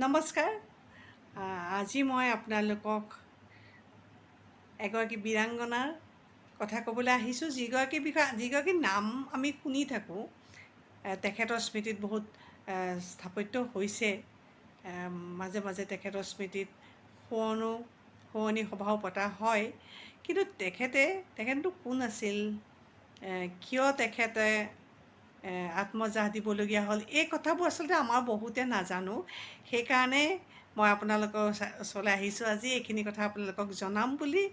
নমস্কাৰ। আজি মই আপোনালোকক এগৰাকী বীৰাংগনাৰ কথা ক'বলৈ আহিছোঁ, যিগৰাকী নাম আমি শুনি থাকোঁ। তেখেতৰ স্মৃতিত বহুত স্থাপত্য হৈছে। মাজে মাজে তেখেতৰ স্মৃতিত শুৱনি সভাও পতা হয়। কিন্তু তেখেতটো কোন আছিল, কিয় তেখেতে আত্মজাহ দিবলগীয়া হ'ল, এই কথাবোৰ আচলতে আমাৰ বহুতে নাজানো। সেইকাৰণে মই আপোনালোকৰ ওচৰলৈ আহিছোঁ আজি এইখিনি কথা আপোনালোকক জনাম বুলি।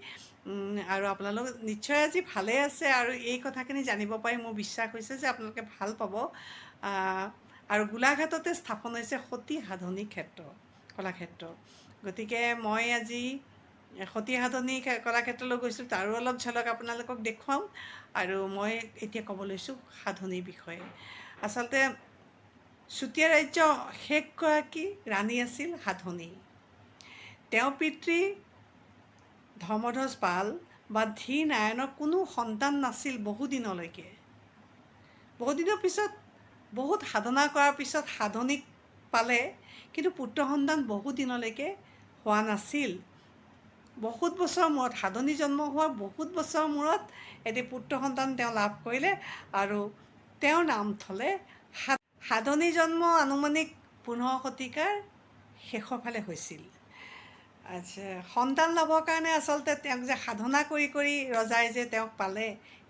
আৰু আপোনালোক নিশ্চয় আজি ভালে আছে, আৰু এই কথাখিনি জানিব পাৰি মোৰ বিশ্বাস হৈছে যে আপোনালোকে ভাল পাব। আৰু গোলাঘাটতে স্থাপন হৈছে সতী সাধনী ক্ষেত্ৰ, কলাক্ষেত্ৰ। গতিকে মই আজি সতী সাধনী কলাক্ষেত্ৰলৈ গৈছোঁ, তাৰো অলপ ঝলক আপোনালোকক দেখুৱাম। আৰু মই এতিয়া ক'ব লৈছোঁ সাধনীৰ বিষয়ে। আচলতে চুতীয়া ৰাজ্যৰ শেষগৰাকী ৰাণী আছিল সাধনী। তেওঁৰ পিতৃ ধৰ্মধ্বজ পাল বা ধীৰ নাৰায়ণৰ কোনো সন্তান নাছিল বহুদিনলৈকে। বহুদিনৰ পিছত বহুত সাধনা কৰাৰ পিছত সাধনীক পালে, কিন্তু পুত্ৰ সন্তান বহুদিনলৈকে হোৱা নাছিল। বহুত বছৰৰ মূৰত, সাধনী জন্ম হোৱাৰ বহুত বছৰৰ মূৰত এটি পুত্ৰ সন্তান তেওঁ লাভ কৰিলে, আৰু তেওঁৰ নাম থলে সাধনী জন্ম আনুমানিক 15 শতিকাৰ শেষৰ ফালে হৈছিল। আচ্ছা, সন্তান লাভৰ কাৰণে আচলতে তেওঁক যে সাধনা কৰি কৰি ৰজাই যে তেওঁক পালে,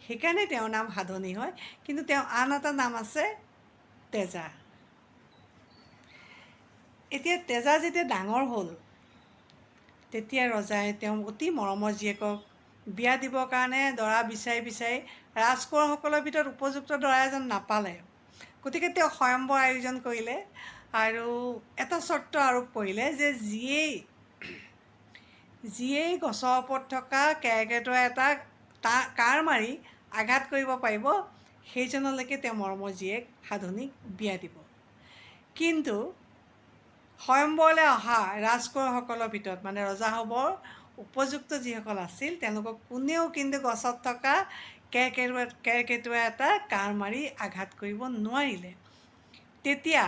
সেইকাৰণে তেওঁৰ নাম সাধনী হয়। কিন্তু তেওঁৰ আন এটা নাম আছে তেজা। এতিয়া তেজা যেতিয়া ডাঙৰ হ'ল, তেতিয়া ৰজাই তেওঁ অতি মৰমৰ জীয়েকক বিয়া দিবৰ কাৰণে দৰা বিচাৰি বিচাৰি ৰাজকোঁৱৰসকলৰ ভিতৰত উপযুক্ত দৰা এজন নাপালে। গতিকে তেওঁ স্বয়ম্বৰ আয়োজন কৰিলে, আৰু এটা চৰ্ত আৰোপ কৰিলে যে যিয়েই গছৰ ওপৰত থকা কেৰ্কেটুৱা এটাক কাঁড় মাৰি আঘাত কৰিব পাৰিব, সেইজনলৈকে তেওঁ মৰমৰ জীয়েক সাধনীক বিয়া দিব। কিন্তু স্বয়ম্বৰলৈ অহা ৰাজকোঁৱৰসকলৰ ভিতৰত, মানে ৰজা হ'বৰ উপযুক্ত যিসকল আছিল, তেওঁলোকক কোনেও কিন্তু গছত থকা কেৰ্কেটুৱা এটা কাঁড় মাৰি আঘাত কৰিব নোৱাৰিলে। তেতিয়া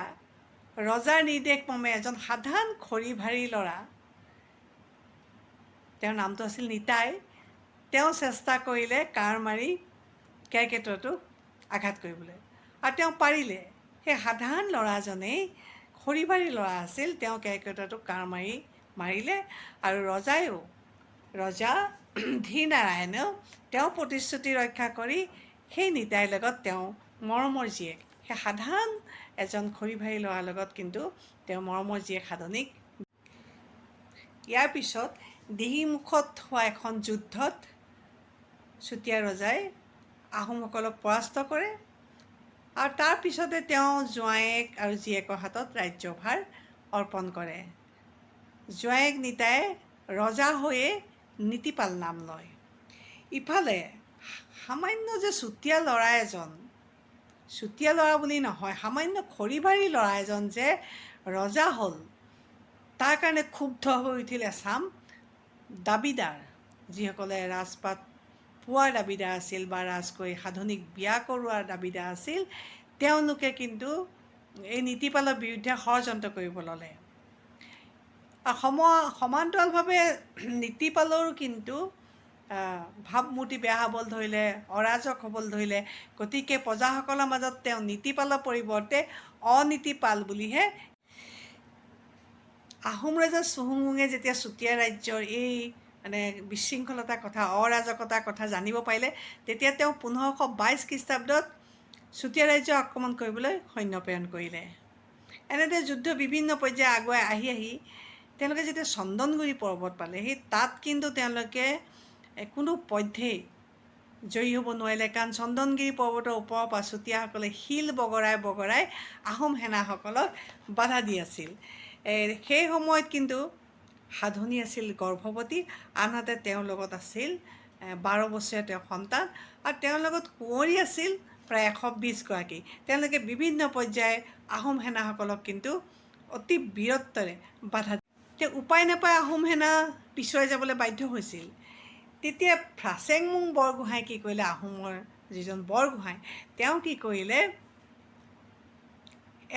ৰজাৰ নিৰ্দেশ মৰ্মে এজন সাধাৰণ খৰি-ভাৰী ল'ৰা, তেওঁৰ নামটো আছিল নিতাই, তেওঁ চেষ্টা কৰিলে কাঁড় মাৰি কেৰ্কেটুৱাটোক আঘাত কৰিবলৈ, আৰু তেওঁ পাৰিলে। সেই সাধাৰণ ল'ৰাজনেই খৰি-ভাৰী ল'ৰা আছিল, তেওঁ কেৰ্কেটুৱাটোক কাঁড় মাৰিলে। আৰু ৰজা ধীৰ নাৰায়ণেও তেওঁৰ প্ৰতিশ্ৰুতি ৰক্ষা কৰি সেই নিতাইৰ লগত তেওঁ মৰমৰ জীয়েক, সেই সাধাৰণ এজন খৰি-ভাৰী ল'ৰাৰ লগত কিন্তু তেওঁ মৰমৰ জীয়েক সাধনীক। ইয়াৰ পিছত দিহিংমুখত হোৱা এখন যুদ্ধত চুতীয়া ৰজাই আহোমসকলক পৰাস্ত কৰে, আৰু তাৰ পিছতে তেওঁ জোঁৱায়েক আৰু জীয়েকৰ হাতত ৰাজ্যভাৰ অৰ্পণ কৰে। জোঁৱায়েক নিতাই ৰজা হৈয়ে নীতিপাল নাম লয়। ইফালে সামান্য যে চুতীয়া ল'ৰা এজন, চুতীয়া ল'ৰা বুলি নহয়, সামান্য খৰি-ভাৰী ল'ৰা এজন যে ৰজা হ'ল, তাৰ কাৰণে ক্ষুব্ধ হৈ উঠিল এচাম দাবীদাৰ, যিসকলে ৰাজপাট পোৱাৰ দাবীদাৰ আছিল বা ৰাজকৈ সাধনীক বিয়া কৰোৱাৰ দাবীদাৰ আছিল। তেওঁলোকে কিন্তু এই নীতিপালৰ বিৰুদ্ধে ষড়যন্ত্ৰ কৰিব ল'লে। সমান্তৰালভাৱে নীতিপালৰো কিন্তু ভাৱমূৰ্তি বেয়া হ'বলৈ ধৰিলে, অৰাজক হ'বলৈ ধৰিলে। গতিকে প্ৰজাসকলৰ মাজত তেওঁ নীতিপালৰ পৰিৱৰ্তে অনীতিপাল বুলিহে। আহোম ৰজা চুহুংমুঙে যেতিয়া চুতীয়া ৰাজ্যৰ এই মানে বিশৃংখলতাৰ কথা, অৰাজকতাৰ কথা জানিব পাৰিলে, তেতিয়া তেওঁ 1522 খ্ৰীষ্টাব্দত চুতীয়া ৰাজ্য আক্ৰমণ কৰিবলৈ সৈন্য প্ৰেৰণ কৰিলে। এনেদৰে যুদ্ধ বিভিন্ন পৰ্যায়ে আগুৱাই আহি তেওঁলোকে যেতিয়া চন্দনগুৰি পৰ্বত পালেহি, তাত কিন্তু তেওঁলোকে কোনো পধ্যেই জয়ী হ'ব নোৱাৰিলে, কাৰণ চন্দনগিৰি পৰ্বতৰ ওপৰৰ পৰা চুতীয়াসকলে শিল বগৰাই আহোম সেনাসকলক বাধা দি আছিল। সেই সময়ত কিন্তু সাধনী আছিল গৰ্ভৱতী, আনহাতে তেওঁৰ লগত আছিল 12 বছৰীয়া তেওঁৰ সন্তান, আৰু তেওঁৰ লগত কুঁৱৰী আছিল প্ৰায় 120 গৰাকী। তেওঁলোকে বিভিন্ন পৰ্যায়ে আহোম সেনাসকলক কিন্তু অতি বীৰত্বৰে বাধা দিয়ে। উপায় নাপাই আহোম সেনা পিছুৱাই যাবলৈ বাধ্য হৈছিল। তেতিয়া ফ্ৰাচেংমুং বৰগোহাঁই কি কৰিলে, আহোমৰ যিজন বৰগোহাঁই, তেওঁ কি কৰিলে,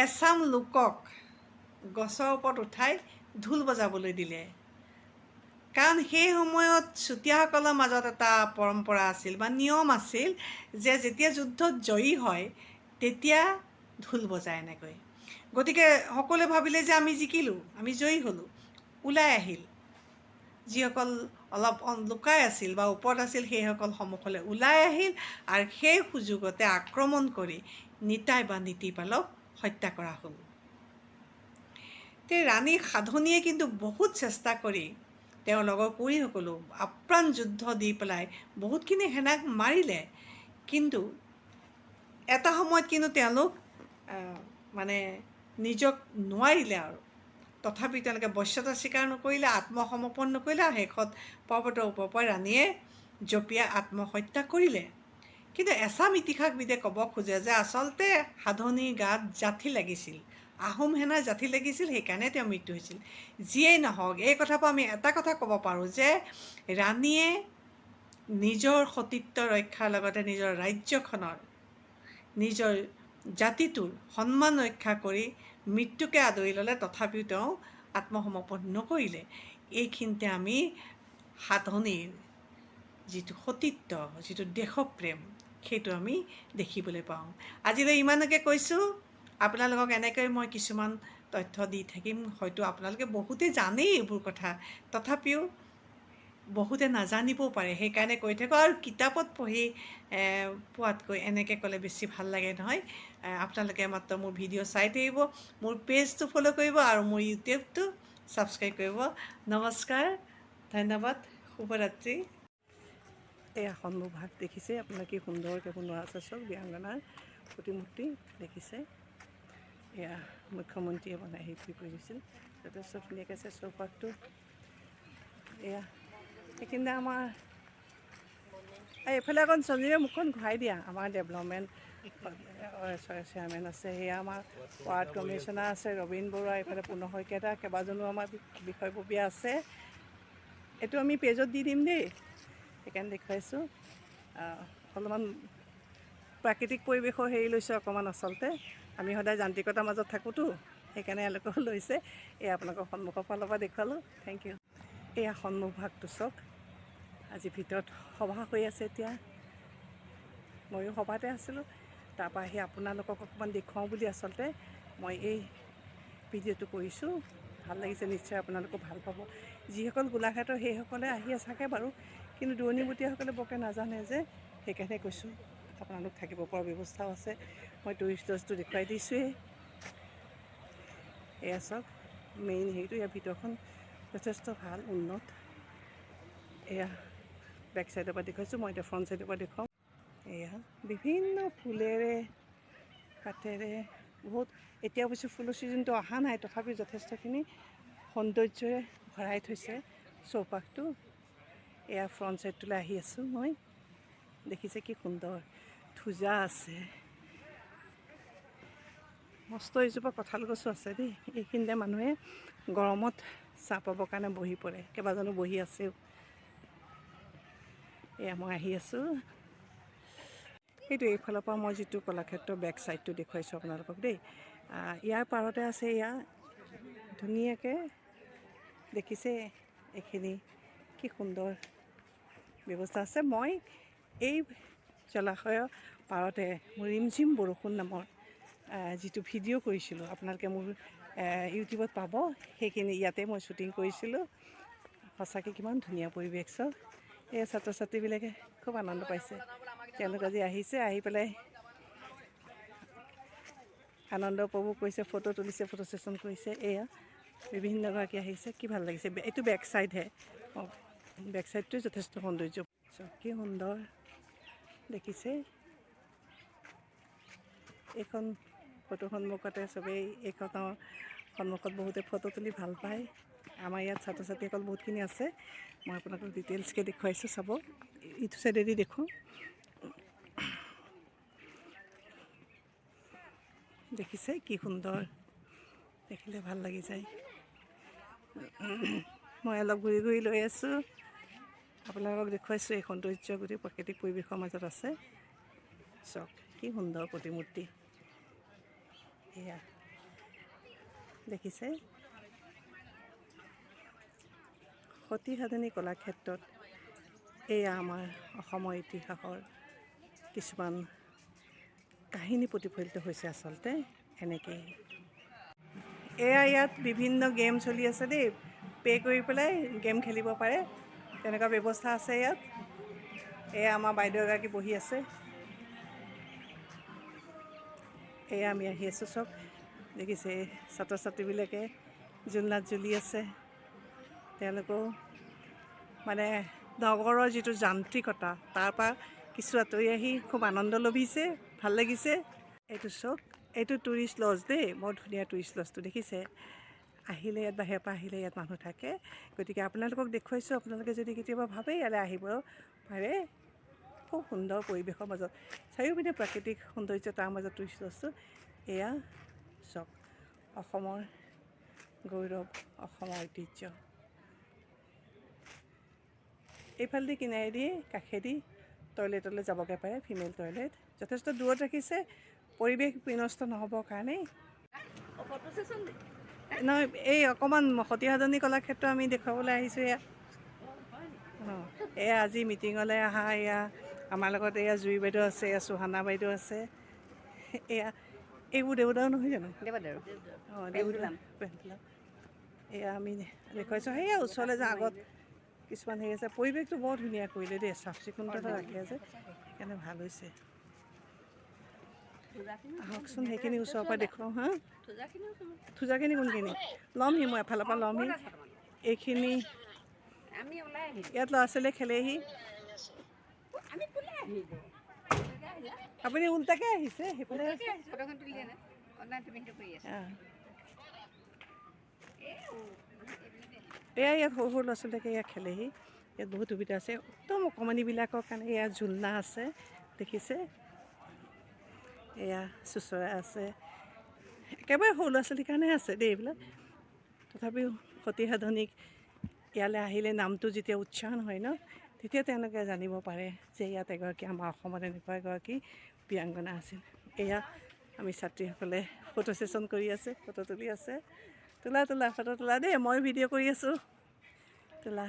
এচাম লোকক গছৰ ওপৰত উঠাই ঢোল বজাবলৈ দিলে। কাৰণ সেই সময়ত চুতীয়াসকলৰ মাজত এটা পৰম্পৰা আছিল বা নিয়ম আছিল যে যেতিয়া যুদ্ধত জয়ী হয় তেতিয়া ঢোল বজায় এনেকৈ। গতিকে সকলোৱে ভাবিলে যে আমি জিকিলোঁ, আমি জয়ী হ'লোঁ। ওলাই আহিল যিসকল অলপ লুকাই আছিল বা ওপৰত আছিল সেইসকল সন্মুখলৈ ওলাই আহিল আৰু সেই সুযোগতে আক্ৰমণ কৰি নিতাই বা নীতিপালক হত্যা কৰা হ'ল। ৰাণী সাধনীয়ে কিন্তু বহুত চেষ্টা কৰি তেওঁৰ লগৰ কুঁৱৰীসকলো আপ্ৰাণ যুদ্ধ দি পেলাই বহুতখিনি সেনাক মাৰিলে। কিন্তু এটা সময়ত কিন্তু তেওঁলোক মানে নিজক নোৱাৰিলে আৰু। তথাপি তেওঁলোকে বশ্যতা স্বীকাৰ নকৰিলে, আত্মসমৰ্পণ নকৰিলে আৰু শেষত পৰ্বতৰ ওপৰৰ পৰা ৰাণীয়ে জঁপিয়াই আত্মহত্যা কৰিলে। কিন্তু এচাম ইতিহাসবিদে ক'ব খোজে যে আচলতে সাধনীৰ গাত জাঠি লাগিছিল, আহোম সেনাৰ জাঠি লাগিছিল, সেইকাৰণে তেওঁৰ মৃত্যু হৈছিল। যিয়েই নহওক, এই কথাৰ পৰা আমি এটা কথা ক'ব পাৰোঁ যে ৰাণীয়ে নিজৰ সতীত্ব ৰক্ষাৰ লগতে নিজৰ ৰাজ্যখনৰ, নিজৰ জাতিটোৰ সন্মান ৰক্ষা কৰি মৃত্যুকে আদৰি ল'লে, তথাপিও তেওঁ আত্মসমৰ্পণ নকৰিলে। এইখিনিতে আমি সাধনীৰ যিটো সতীত্ব, যিটো দেশপ্ৰেম, সেইটো আমি দেখিবলৈ পাওঁ। আজিলৈ ইমানকে কৈছোঁ। আপোনালোকক এনেকৈ মই কিছুমান তথ্য দি থাকিম। হয়তো আপোনালোকে বহুতেই জানেই এইবোৰ কথা, তথাপিও বহুতে নাজানিবও পাৰে, সেইকাৰণে কৈ থাকোঁ। আৰু কিতাপত পঢ়ি পোৱাতকৈ এনেকৈ ক'লে বেছি ভাল লাগে নহয়। আপোনালোকে মাত্ৰ মোৰ ভিডিঅ' চাই থাকিব, মোৰ পেজটো ফ'ল' কৰিব আৰু মোৰ ইউটিউবটো ছাবস্ক্ৰাইব কৰিব। নমস্কাৰ, ধন্যবাদ, শুভৰাত্ৰি। এয়া সন্মুখভাগ দেখিছে আপোনালোকে কি সুন্দৰকৈ বনোৱা আছে। চব বীৰাংগনাৰ প্ৰতিমূৰ্তি দেখিছে। এয়া মুখ্যমন্ত্ৰীয়ে বনাই শিল্পী কৰি দিছিল, যথেষ্ট ধুনীয়াকৈ আছে চৌপাশটো। এয়া সেইখিনিতে আমাৰ এইফালে অকণ সঞ্জীৱে মুখখন ঘূৰাই দিয়া। আমাৰ ডেভেলপমেণ্ট চেয়াৰমেন আছে, সেয়া আমাৰ ৱাৰ্ড কমিশ্যনাৰ আছে ৰবীন বৰুৱা, এইফালে পুনৰ শইকীয়া, কেইবাজনো আমাৰ বিষয়ববীয়া আছে। এইটো আমি পেজত দি দিম দেই, সেইকাৰণে দেখুৱাইছোঁ। অলপমান প্ৰাকৃতিক পৰিৱেশৰ হেৰি লৈছোঁ অকণমান। আচলতে আমি সদায় যান্ত্ৰিকতাৰ মাজত থাকোঁতো, সেইকাৰণে এওঁলোকেও লৈছে। এয়া আপোনালোকৰ সন্মুখৰ ফালৰ পৰা দেখুৱালোঁ। Thank U. এয়া সন্মুখভাগটো চাওক। আজি ভিতৰত সভা হৈ আছে। এতিয়া ময়ো সভাতে আছিলোঁ, তাৰপৰা আহি আপোনালোকক অকণমান দেখুৱাওঁ বুলি আচলতে মই এই ভিডিঅ'টো কৰিছোঁ। ভাল লাগিছে, নিশ্চয় আপোনালোকে ভাল পাব। যিসকল গোলাঘাটৰ সেইসকলে আহি থাকে বাৰু, কিন্তু দূৰণিবতীয়াসকলে বৰকৈ নাজানে যে, সেইকাৰণে কৈছোঁ। আপোনালোক থাকিব পৰা ব্যৱস্থাও আছে। মই টুৰিষ্ট লজটো দেখুৱাই দিছোঁৱেই। এয়া চাওক মেইন হেৰিটো। ইয়াৰ ভিতৰখন যথেষ্ট ভাল, উন্নত। এয়া বেক চাইডৰ পৰা দেখুৱাইছোঁ, মই এতিয়া ফ্ৰণ্ট চাইডৰ পৰা দেখুৱাওঁ। এয়া বিভিন্ন ফুলেৰে, কাঠেৰে বহুত, এতিয়া অৱশ্যে ফুলৰ ছিজনটো অহা নাই, তথাপি যথেষ্টখিনি সৌন্দৰ্যৰে ভৰাই থৈছে চৌপাশটো। এয়া ফ্ৰণ্ট চাইডটোলৈ আহি আছোঁ মই। দেখিছে কি সুন্দৰ ধুজা আছে। মস্ত এজোপা কঁঠাল গছো আছে দেই। এইখিনিতে মানুহে গৰমত চাহ পাবৰ কাৰণে বহি পৰে, কেইবাজনো বহি আছেও। এয়া মই আহি আছোঁ। সেইটো এইফালৰ পৰা মই যিটো কলাক্ষেত্ৰৰ বেক চাইডটো দেখুৱাইছোঁ আপোনালোকক দেই। ইয়াৰ পাৰতে আছে এয়া ধুনীয়াকৈ দেখিছে। এইখিনি কি সুন্দৰ ব্যৱস্থা আছে। মই এই জলাশয়ৰ পাৰতে মোৰ ৰিমঝিম বৰষুণ নামৰ যিটো ভিডিঅ' কৰিছিলোঁ, আপোনালোকে মোৰ ইউটিউবত পাব। সেইখিনি ইয়াতে মই শ্বুটিং কৰিছিলোঁ। সঁচাকৈ কিমান ধুনীয়া পৰিৱেশ চব। এই ছাত্ৰ ছাত্ৰীবিলাকে খুব আনন্দ পাইছে। তেওঁলোক আজি আহিছে, আহি পেলাই আনন্দ উপভোগ কৰিছে, ফটো তুলিছে, ফটো ছেশ্যন কৰিছে। এয়া বিভিন্নগৰাকী আহিছে, কি ভাল লাগিছে। এইটো বেক চাইডহে, বেক চাইডটোৱে যথেষ্ট সৌন্দৰ্য। কি সুন্দৰ দেখিছে। এইখন ফটো সন্মুখতে চবেই, এইখনৰ সন্মুখত বহুতে ফটো তুলি ভাল পায়। আমাৰ ইয়াত ছাত্ৰ ছাত্ৰীসকল বহুতখিনি আছে। মই আপোনালোকক ডিটেইলছকৈ দেখুৱাইছোঁ, চাব। ইটো চাইডেদি দেখোঁ, দেখিছে কি সুন্দৰ, দেখিলে ভাল লাগি যায়। মই অলপ ঘূৰি ঘূৰি লৈ আছোঁ, আপোনালোকক দেখুৱাইছোঁ। এই সৌন্দৰ্য গোটেই প্ৰাকৃতিক পৰিৱেশৰ মাজত আছে। চাওক কি সুন্দৰ প্ৰতিমূৰ্তি। এয়া দেখিছে সতী সাধনী কলাক্ষেত্ৰত এয়া আমাৰ অসমৰ ইতিহাসৰ কিছুমান কাহিনী প্ৰতিফলিত হৈছে আচলতে এনেকেই। এয়া ইয়াত বিভিন্ন গেম চলি আছে দেই, পে' কৰি পেলাই গেম খেলিব পাৰে, তেনেকুৱা ব্যৱস্থা আছে ইয়াত। এয়া আমাৰ বাইদেউ এগৰাকী বহি আছে। এয়া আমি আহি আছোঁ চব দেখিছে, ছাত্ৰ ছাত্ৰীবিলাকে জোলনাত জ্বলি আছে। তেওঁলোকেও মানে নগৰৰ যিটো যান্ত্ৰিকতা তাৰপৰা কিছু আঁতৰি আহি খুব আনন্দ লভিছে, ভাল লাগিছে। এইটো চব এইটো টুৰিষ্ট লজ দেই, বৰ ধুনীয়া টুৰিষ্ট লজটো দেখিছে। আহিলে ইয়াত বাহিৰৰ পৰা আহিলে ইয়াত মানুহ থাকে, গতিকে আপোনালোকক দেখুৱাইছোঁ। আপোনালোকে যদি কেতিয়াবা ভাবে ইয়ালৈ আহিব পাৰে, খুব সুন্দৰ পৰিৱেশৰ মাজত, চাৰিওপিনে প্ৰাকৃতিক সৌন্দৰ্য, তাৰ মাজত টুৰিষ্ট লজটো। এয়া চব অসমৰ গৌৰৱ, অসমৰ ঐতিহ্য। এইফালেদি কিনাৰেদি কাষেদি টয়লেটলৈ যাবগৈ পাৰে, ফিমেল টয়লেট যথেষ্ট দূৰত ৰাখিছে পৰিৱেশ বিনষ্ট নহ'বৰ কাৰণেই। নহয়, এই অকণমান সতী সাধনী কলাক্ষেত্ৰ আমি দেখুৱাবলৈ আহিছোঁ এয়া। অঁ, এয়া আজি মিটিঙলৈ অহা এয়া আমাৰ লগত এয়া জুৰি বাইদেউ আছে, এয়া চুহানা বাইদেউ আছে। এয়া এইবোৰ দেউদাও নহয় জানো? অঁ, দেউদা। এয়া আমি দেখুৱাইছোঁ। সেয়া ওচৰলৈ যাওঁ, আগত কিছুমান হেৰি আছে। পৰিৱেশটো বৰ ধুনীয়া কৰিলে দেই, চাফ চিকুণতা ৰাখে যে, সেইকাৰণে ভাল হৈছে। আহকচোন সেইখিনি ওচৰৰ পৰা দেখুৱাওঁ। হা, থোজাখিনি কোনখিনি ল'মহি, মই এফালৰ পৰা ল'মহি। এইখিনি ইয়াত ল'ৰা ছোৱালীয়ে খেলেহি। আপুনি ওলটাকৈ আহিছে সেইফালে। এয়া ইয়াত সৰু সৰু ল'ৰা ছোৱালীকে ইয়াত খেলেহি। ইয়াত বহুত সুবিধা আছে, একদম অকণমানিবিলাকৰ কাৰণে ইয়াত ঝুলনা আছে দেখিছে। এয়া চুচৰা আছে, একেবাৰে সৰু ল'ৰা ছোৱালীৰ কাৰণে আছে দেই এইবিলাক। তথাপিও সতী সাধনীক ইয়ালৈ আহিলে নামটো যেতিয়া উচ্চাৰণ হয় ন, তেতিয়া তেওঁলোকে জানিব পাৰে যে ইয়াত এগৰাকী আমাৰ অসমত এনেকুৱা এগৰাকী বীৰাংগনা আছিল। এয়া আমি ছাত্ৰীসকলে ফটো ছেশ্যন কৰি আছে, ফটো তুলি আছে। তোলা তোলা ফটো তোলা দেই, মই ভিডিঅ' কৰি আছোঁ। তোলা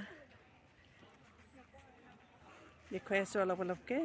দেখুৱাই আছোঁ অলপ অলপকৈ।